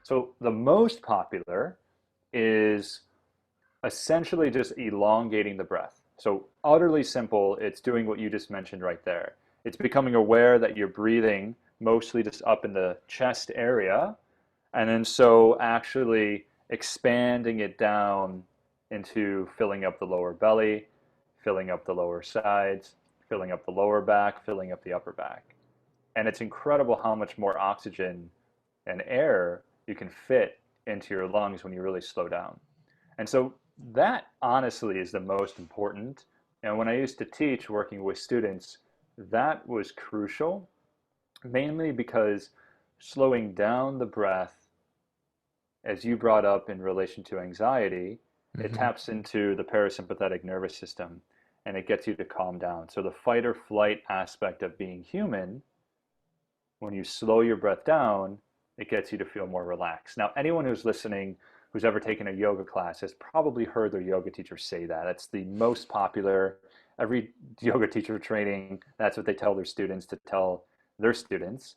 So the most popular is essentially just elongating the breath. So utterly simple, it's doing what you just mentioned right there. It's becoming aware that you're breathing mostly just up in the chest area, and then so actually expanding it down into filling up the lower belly, filling up the lower sides, filling up the lower back, filling up the upper back. And it's incredible how much more oxygen and air you can fit into your lungs when you really slow down. And so that honestly is the most important. And when I used to teach working with students, that was crucial, mainly because slowing down the breath, as you brought up in relation to anxiety, it Hmm. taps into the parasympathetic nervous system and it gets you to calm down. So the fight or flight aspect of being human, when you slow your breath down, it gets you to feel more relaxed. Now, anyone who's listening who's ever taken a yoga class has probably heard their yoga teacher say that. It's the most popular. Every yoga teacher training, that's what they tell their students to tell their students.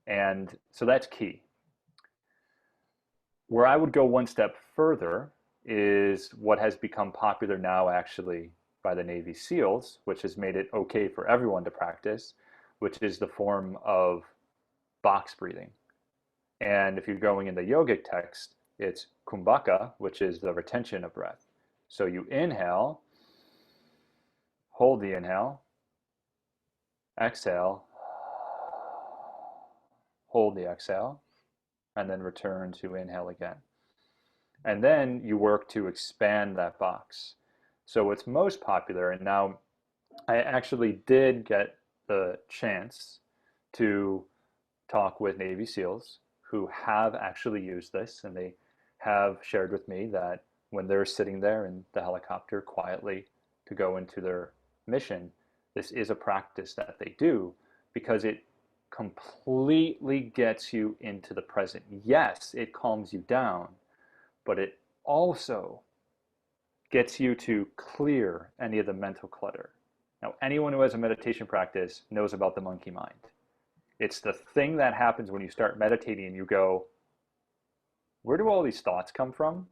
And so that's key. Where I would go one step further is what has become popular now, actually, by the Navy SEALs, which has made it okay for everyone to practice, which is the form of box breathing. And if you're going in the yogic text, it's kumbhaka, which is the retention of breath. So you inhale, hold the inhale, exhale, hold the exhale, and then return to inhale again. And then you work to expand that box. So what's most popular, and now I actually did get the chance to talk with Navy SEALs who have actually used this, and they have shared with me that when they're sitting there in the helicopter quietly to go into their mission, this is a practice that they do because it completely gets you into the present. Yes, it calms you down, but it also gets you to clear any of the mental clutter. Now, anyone who has a meditation practice knows about the monkey mind. It's the thing that happens when you start meditating and you go, where do all these thoughts come from?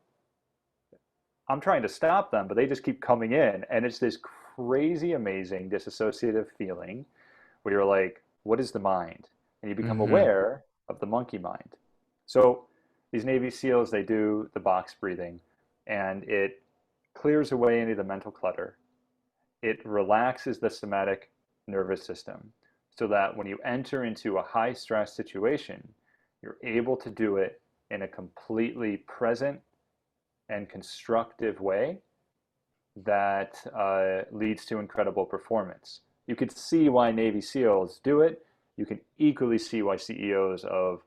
I'm trying to stop them, but they just keep coming in. And it's this crazy, amazing dissociative feeling where you're like, what is the mind? And you become Hmm. aware of the monkey mind. So these Navy SEALs, they do the box breathing and it clears away any of the mental clutter. It relaxes the somatic nervous system so that when you enter into a high stress situation, you're able to do it in a completely present and constructive way that leads to incredible performance. You could see why Navy SEALs do it. You can equally see why CEOs of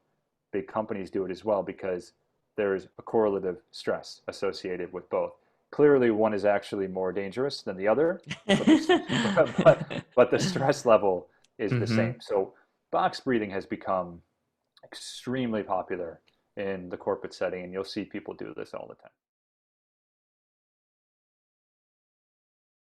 big companies do it as well because there's a correlative stress associated with both. Clearly, one is actually more dangerous than the other, but but the stress level is the Hmm. same. So box breathing has become extremely popular in the corporate setting, and you'll see people do this all the time.